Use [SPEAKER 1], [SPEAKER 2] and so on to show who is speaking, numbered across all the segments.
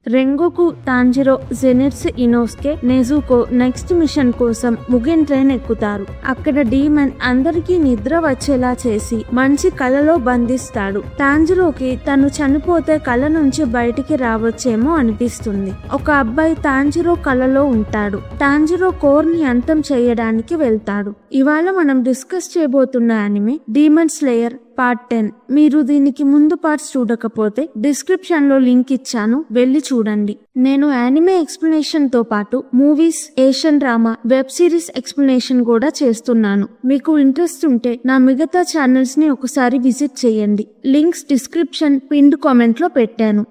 [SPEAKER 1] రెంగోకు, Tanjiro, జెనిట్సు, ఇనోస్కే, నెజుకో next machine కోసం ముగెన్ train ఎక్కుతారు. అక్కడ డీమన్ అందరికీ నిద్ర వచ్చేలా చేసి మంచి కలలో బంధిస్తాడు. తాంజిరోకి తను చనిపోతే కల నుంచి బయటికి రావచ్చేమో అనిపిస్తుంది. ఒక అబ్బాయి తాంజిరో కలలో ఉంటాడు. తాంజిరో కోర్ ని అంతం చేయడానికి వెళ్తాడు. ఇవాళ మనం డిస్కస్ చేయబోతున్న అనిమే డీమన్ స్లేయర్ పార్ట్ 10. మీరు దీనికి ముందు పార్ట్స్ చూడకపోతే డిస్క్రిప్షన్ లో లింక్ ఇచ్చాను, వెళ్ళి చూడండి. నేను యానిమే ఎక్స్ప్లెనేషన్ తో పాటు movies, Asian drama, web series explanation కూడా చేస్తున్నాను. మీకు ఇంట్రెస్ట్ ఉంటే నా మిగతా ఛానల్స్ ని ఒకసారి విజిట్ చేయండి. లింక్స్ డిస్క్రిప్షన్, పిన్డ్ కామెంట్ లో పెట్టాను.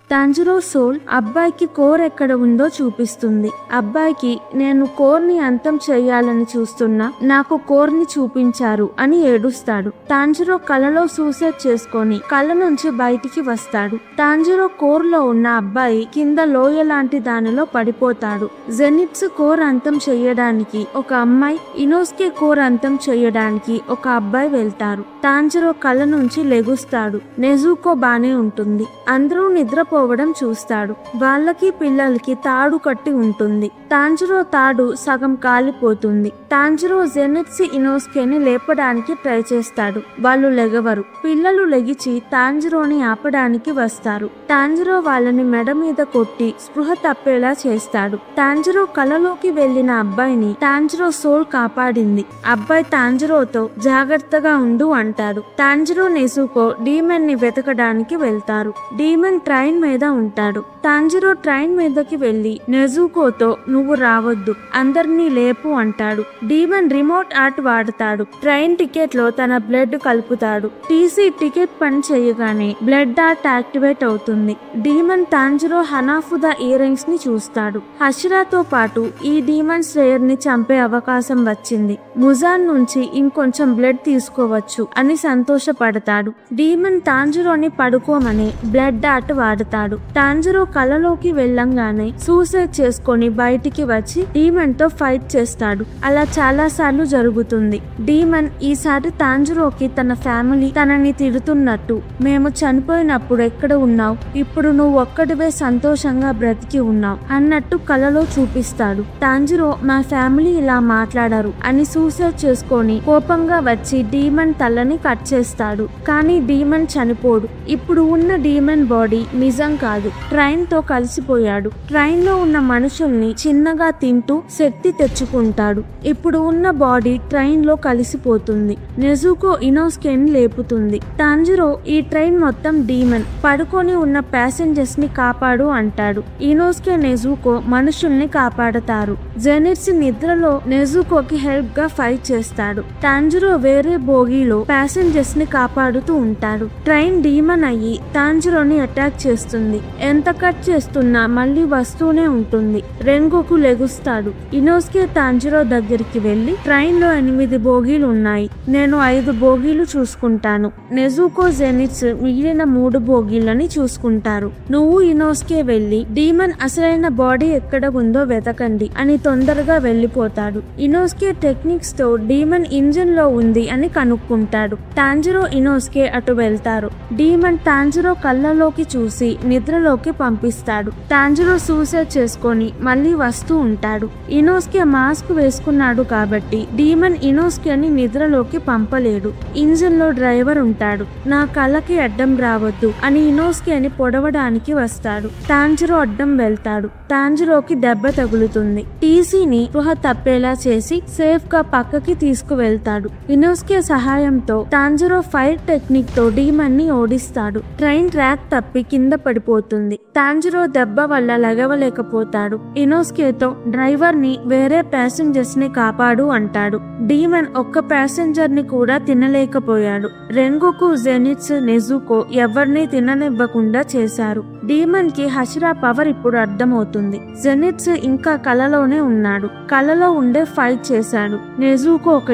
[SPEAKER 1] తాంజిరో సోల్ అబ్బాయికి కోర్ ఎక్కడ ఉందో చూపిస్తుంది. అబ్బాయికి నేను కోర్ ని అంతం చేయాలని చూస్తున్నా, నాకు కోర్ ని చూపించారు అని ఏడుస్తాడు. తాంజిరో కలలో సూసైడ్ చేసుకొని కల నుంచి బయటికి వస్తాడు. తాంజిరో కోర్ లో ఉన్న అబ్బాయి కింద లోయ లాంటి దానిలో పడిపోతాడు. జెనిట్సు కోర్ అంతం చేయడానికి ఒక అమ్మాయి, ఇనోస్కే కోర్ అంతం చేయడానికి ఒక అబ్బాయి వెళ్తారు. తాంజిరో కల నుంచి లెగుస్తాడు. నెజుకో బానే ఉంటుంది. అందరూ నిద్రపోవడం చూస్తాడు. వాళ్ళకి పిల్లలకి తాడు కట్టి ఉంటుంది. తాంజిరో తాడు సగం కాలిపోతుంది. తాంజిరో జెనిట్సు, ఇనోస్కేని లేపడానికి ట్రై చేస్తాడు. వాళ్ళు లెగవరు. పిల్లలు లెగిచి తాంజిరోని ఆపడానికి వస్తారు. తాంజిరో వాళ్ళని మెడ మీద కొట్టి స్పృహ తప్పేలా చేస్తాడు. తాంజిరో కలలోకి వెళ్లిన అబ్బాయిని తాంజిరో సోల్ కాపాడింది. అబ్బాయి తాంజిరోతో జాగ్రత్తగా ఉండు అంటాడు. తాంజిరో, నెజుకో డీమన్ ని వెతకడానికి వెళ్తారు. డీమన్ ట్రైన్ మీద ఉంటాడు. తాంజిరో ట్రైన్ మీదకి వెళ్లి నెజుకోతో నువ్వు రావద్దు, అందరినీ లేపు అంటాడు. డీమన్ రిమోట్ ఆర్ట్ వాడతాడు. ట్రైన్ టికెట్ లో తన బ్లడ్ కలుపుతాడు. టీసీ టికెట్ పని చేయగానే బ్లడ్ ఆర్ట్ యాక్టివేట్ అవుతుంది. Demon Tanjiro Hanafuda earrings ని చూస్తాడు. హషిరాతో పాటు ఈ డీమన్ స్లేయర్ ని చంపే అవకాశం వచ్చింది. ముజాన్ నుంచి ఇంకొంచెం బ్లడ్ తీసుకోవచ్చు అని సంతోషపడతాడు. డీమన్ తాంజిరోని పడుకోమని బ్లడ్ ఆర్ట్ వాడతాడు. తాంజిరో కలలోకి వెళ్ళంగానే సూసైడ్ చేసుకొని బయటికి వచ్చి డీమన్ తో ఫైట్ చేస్తాడు. అలా చాలా సార్లు జరుగుతుంది. డీమన్ ఈసారి తాంజిరోకి తన ఫ్యామిలీ తనని తిడుతున్నట్టు, మేము చనిపోయినప్పుడు ఎక్కడ ఉన్నావు, ఇప్పుడు నువ్వు ఒక్కడివే సంతోషంగా బ్రతికి ఉన్నావు అన్నట్టు కలలో చూపిస్తాడు. తాంజిరో మా ఫ్యామిలీ ఇలా మాట్లాడారు అని సూసైడ్ చేసుకొని కోపంగా వచ్చి డీమన్ తలని కట్ చేస్తాడు. కానీ డీమన్ చనిపోడు. ఇప్పుడు ఉన్న డీమన్ బాడీ నిజం కాదు, ట్రైన్ తో కలిసిపోయాడు. ట్రైన్ లో ఉన్న మనుషుల్ని చిన్నగా తింటూ శక్తి తెచ్చుకుంటాడు. ఇప్పుడు ఉన్న బాడీ ట్రైన్ లో కలిసిపోతుంది. నెజుకో ఇనోస్కేని లేపుతుంది. తాంజిరో ఈ ట్రైన్ మొత్తం డీమన్, పడుకొని ఉన్న ప్యాసింజర్స్ ని కాపాడు అంటాడు. ఇనోస్కే, నెజుకో మనుషుల్ని కాపాడతారు. జెనిట్సు నిద్రలో నెజుకోకి హెల్ప్ గా ఫైట్ చేస్తాడు. తాంజిరో వేరే బోగీలో ప్యాసింజర్స్ ని కాపాడుతూ ఉంటాడు. ట్రైన్ డీమన్ అయ్యి తాంజిరోని అటాక్ చేస్తుంది. ఎంత కట్ చేస్తున్నా మళ్ళీ వస్తూనే ఉంటుంది. రెంగోకు లెగుస్తాడు. ఇనోస్కే తాంజిరో దగ్గరికి వెళ్లి ట్రైన్ లో 8 బోగీలు ఉన్నాయి, నేను 5 బోగీలు చూసుకుంటాను. నెజుకో, జెనిట్సు మిగిలిన 3 బోగీలని చూసుకుంటారు. నువ్వు ఇనోస్కే వెళ్లి డీమన్ అసలైన బాడీ ఎక్కడ ఉందో వెతకండి అని తొందరగా వెళ్లిపోతాడు. ఇనోస్కే టెక్నిక్స్ తో డీమన్ ఇంజిన్ లో ఉంది అని కనుక్కుంటాడు. తాంజిరో, ఇనోస్కే అటు వెళ్తారు. డీమన్ తాంజిరో కళ్ళలోకి చూసి నిద్రలోకి పంపిస్తాడు. తాంజిరో సూసైడ్ చేసుకొని మళ్ళీ వస్తూ ఉంటాడు. ఇనోస్కే మాస్క్ వేసుకున్నాడు కాబట్టి డీమన్ ఇనోస్కేని నిద్రలోకి పంపలేడు. ఇంజిన్ లో డ్రైవర్ ఉంటాడు. నా కళ్ళకి అడ్డం రావద్దు అని ఇనోస్కేని పొడవడానికి వస్తాడు. తాంజిరో అడ్డం వెళ్తాడు. తాంజిరోకి దెబ్బ తగులుతుంది. టీసీని స్పృహ తప్పేలా చేసి సేఫ్ గా పక్కకి తీసుకువెళ్తాడు. ఇనోస్కే సహాయంతో తాంజిరో ఫైర్ టెక్నిక్ తో డీమన్ ని ఓడిస్తాడు. ట్రైన్ ట్రాక్ తప్పి కింద పడిపోతుంది. తాంజిరో దెబ్బ వల్ల లగవలేకపోతాడు. ఇనోస్కేతో డ్రైవర్ ని, వేరే ప్యాసింజర్స్ ని కాపాడు అంటాడు. డీమన్ ఒక్క ప్యాసింజర్ ని కూడా తినలేకపోయాడు. రెంగోకు, జెనిట్సు, నెజుకో ఎవరిని తిననివ్వకుండా చేశారు. డీమన్ కి హషిరా పవర్ ఇప్పుడు అర్థమవుతుంది. జెనిట్సు ఇంకా కలలోనే ఉన్నాడు. కలలో ఉండే ఫైట్ చేశాడు. నెజుకో ఒక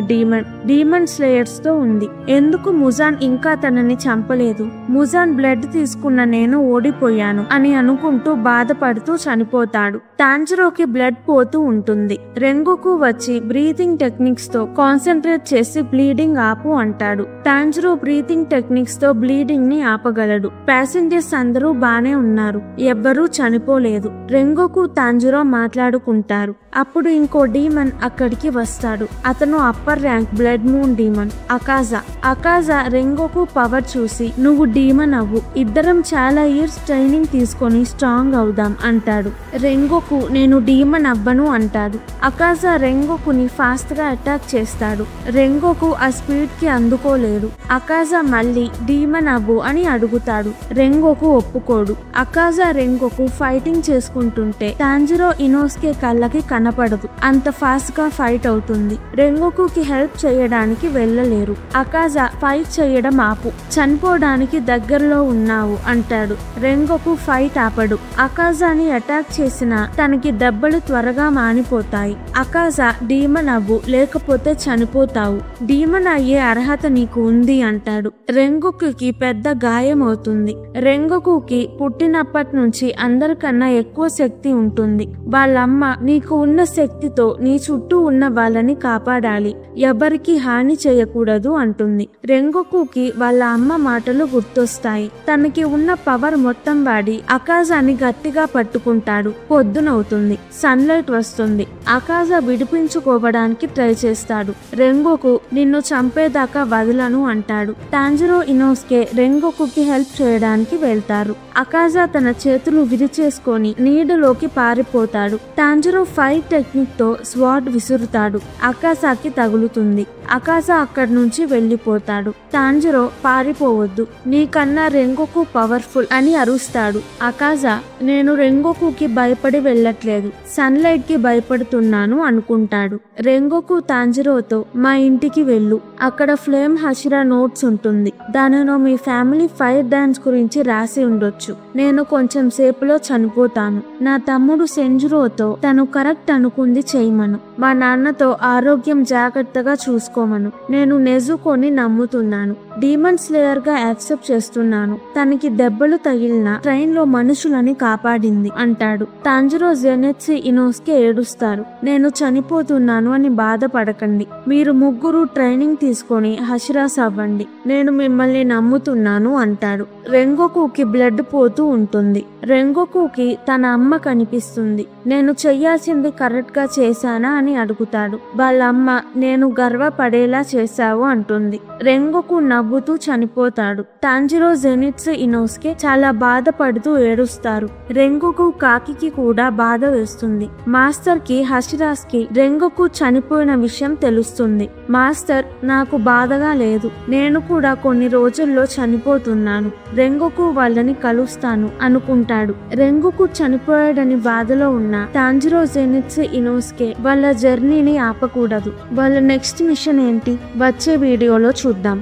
[SPEAKER 1] డీమన్ స్లేయర్స్ తో ఉంది. ఎందుకు ముజాన్ ఇంకా తనని చంపలేదు? ముజాన్ బ్లడ్ తీసుకున్న నేను ఓడిపోయాను అని అనుకుంటూ బాధపడుతూ చనిపోతాడు. టాంజిరోకి బ్లడ్ పోతూ ఉంటుంది. రెంగోకు వచ్చి బ్రీతింగ్ టెక్నిక్స్ తో కాన్సన్ట్రేట్ చేసి బ్లీడింగ్ ఆపు అంటాడు. టాంజిరో బ్రీతింగ్ టెక్నిక్స్ తో బ్లీడింగ్ ని ఆపగలడు. ప్యాసింజర్స్ అందరూ బానే ఉన్నారు. ఎవ్వరూ చనిపోలేదు. రెంగోకు, టాంజిరో మాట్లాడుకుంటారు. అప్పుడు ఇంకో డీమన్ అక్కడికి వస్తాడు. అతను upper rank blood moon demon Akaza Rengoku power చూసి నువ్వు డీమన్ అవ్వు, ఇద్దరం చాలా ఇయర్స్ ట్రైనింగ్ తీసుకొని స్ట్రాంగ్ అవుదాం అంటాడు. రెంగోకు నేను డీమన్ అవ్వను అంటాడు. అకాజా రెంగోకుని ఫాస్ట్ గా అటాక్ చేస్తాడు. రెంగోకు ఆ స్పీడ్ కి అందుకోలేడు. అకాజా మళ్ళీ డీమన్ అవ్వు అని అడుగుతాడు. రెంగోకు ఒప్పుకోడు. అకాజా రెంగోకు ఫైటింగ్ చేసుకుంటుంటే టాంజిరో ఇనోస్కే కళ్ళకి కనపడదు. అంత ఫాస్ట్ గా ఫైట్ అవుతుంది. రెంగోకుకి హెల్ప్ చేయడానికి వెళ్ళలేరు. అకాజా ఫైట్ చేయడం ఆపు, చనిపోవడానికి దగ్గరలో ఉన్నావు అంటాడు. రెంగోకు ఫైట్ ఆపడు. అకాజాని అటాక్ చేసినా తనకి దెబ్బలు త్వరగా మానిపోతాయి. అకాజా డీమన్ అవ్వు, లేకపోతే చనిపోతావు. డీమన్ అయ్యే అర్హత నీకు ఉంది అంటాడు. రెంగోకుకి పెద్ద గాయం అవుతుంది. రెంగోకుకి పుట్టినప్పటి నుంచి అందరికన్నా ఎక్కువ శక్తి ఉంటుంది. వాళ్ళమ్మ నీకు ఉన్న శక్తితో నీ చుట్టూ ఉన్న వాళ్ళని కాపాడాలి, ఎవరికి హాని చేయకూడదు అంటుంది. రెంగోకుకి వాళ్ళ అమ్మ మాటలు గుర్తొస్తాయి. తనకి ఉన్న పవర్ మొత్తం వాడి అకాజాని గట్టిగా పట్టుకుంటాడు. పొద్దునవుతుంది. సన్లైట్ వస్తుంది. అకాజా విడిపించుకోవడానికి ట్రై చేస్తాడు. రెంగోకు నిన్ను చంపేదాకా వదలను అంటాడు. టాంజిరో, ఇనోస్కే రెంగోకుకి హెల్ప్ చేయడానికి వెళ్తారు. అకాజా తన చేతులు విరిచేసుకొని నీడలోకి పారిపోతాడు. టాంజిరో ఫైట్ టెక్నిక్ తో స్వార్డ్ విసురుతాడు. అకాజాకి తగులుతుంది. అకాజా అక్కడి నుంచి వెళ్లిపోతాడు. టాంజిరో పారిపోవద్దు, నీకన్నా రెంగోకు పవర్ఫుల్ అని అరుస్తాడు. అకాజా నేను రెంగోకుకి భయపడి వెళ్ళట్లేదు, సన్లైట్ కి భయపడుతున్నాను అనుకుంటాడు. రెంగోకు టాంజిరోతో మా ఇంటికి వెళ్ళు, అక్కడ ఫ్లేమ్ హషిరా నోట్స్ ఉంటుంది, దానిలో మీ ఫ్యామిలీ ఫైర్ డాన్స్ గురించి రాసి ఉండొచ్చు. నేను కొంచెం సేపులో చనిపోతాను. నా తమ్ముడు సెంజురోతో తను కరెక్ట్ అనుకుంది చేయమను. మా నాన్నతో ఆరోగ్యం జాగ్రత్తగా చూసుకోమను. నేను నెజుకోని నమ్ముతున్నాను. డీమన్ స్లేయర్ గా యాక్సెప్ట్ చేస్తున్నాను. తనకి దెబ్బలు తగిలిన ట్రైన్ లో మనుషులని కాపాడింది అంటాడు. టాంజిరో, జెనిట్సు, ఇనోస్కే ఏడుస్తారు. నేను చనిపోతున్నాను అని బాధపడకండి. మీరు ముగ్గురు ట్రైనింగ్ తీసుకొని హషిరాస్ అవ్వండి. నేను మిమ్మల్ని నమ్ముతున్నాను అంటాడు. రెంగోకుకి బ్లడ్ పోతూ ఉంటుంది. రెంగోకుకి తన అమ్మ కనిపిస్తుంది. నేను చెయ్యాల్సింది కరెక్ట్ గా చేశానా అని అడుగుతాడు. వాళ్ళ అమ్మ నేను గర్వపడేలా చేశావు అంటుంది. రెంగోకు నవ్వుతూ చనిపోతాడు. టాంజిరో, జెనిట్సు, ఇనోస్కే చాలా బాధపడుతూ ఏడుస్తారు. రెంగోకు, కాకికి కూడా బాధ వేస్తుంది. మాస్టర్ కి, హషిరాస్ కి రెంగోకు చనిపోయిన విషయం తెలుస్తుంది. మాస్టర్ నాకు బాధగా లేదు, నేను కూడా కొన్ని రోజుల్లో చనిపోతున్నాను. రెంగోకు వాళ్ళని కలుస్తాను అనుకుంటాడు. రెంగోకు చనిపోయాడని బాధలో ఉన్న టాంజిరో, జెనిట్సు, ఇనోస్కే వాళ్ళ జర్నీని ఆపకూడదు. వాళ్ళ నెక్స్ట్ మిషన్ ఏంటి వచ్చే వీడియోలో చూద్దాం.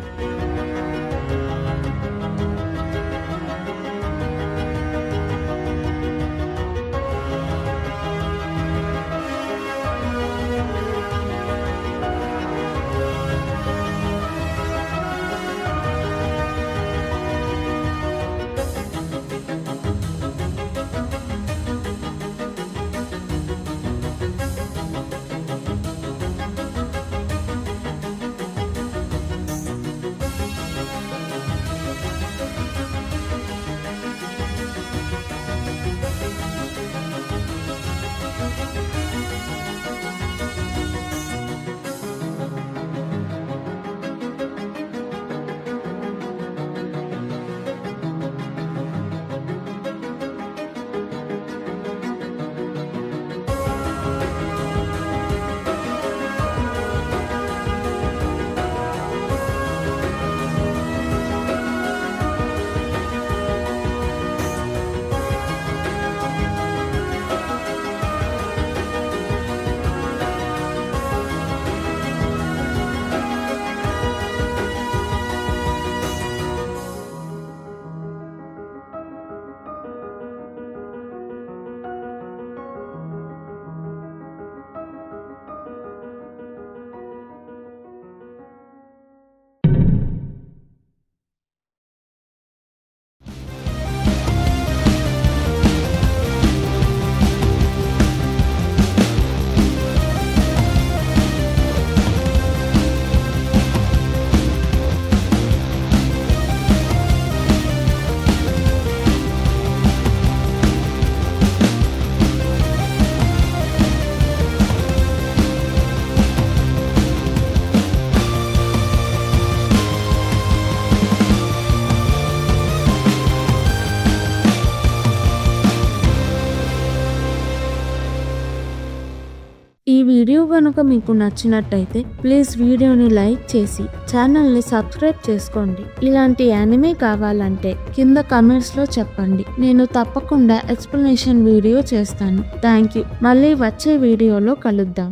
[SPEAKER 1] గనుక మీకు నచ్చినట్టయితే ప్లీజ్ వీడియోని లైక్ చేసి ఛానల్ని సబ్స్క్రైబ్ చేసుకోండి. ఇలాంటి యానిమే కావాలంటే కింద కమెంట్స్ లో చెప్పండి, నేను తప్పకుండా ఎక్స్ప్లెనేషన్ వీడియో చేస్తాను. Thank you. మళ్ళీ వచ్చే వీడియోలో కలుద్దాం.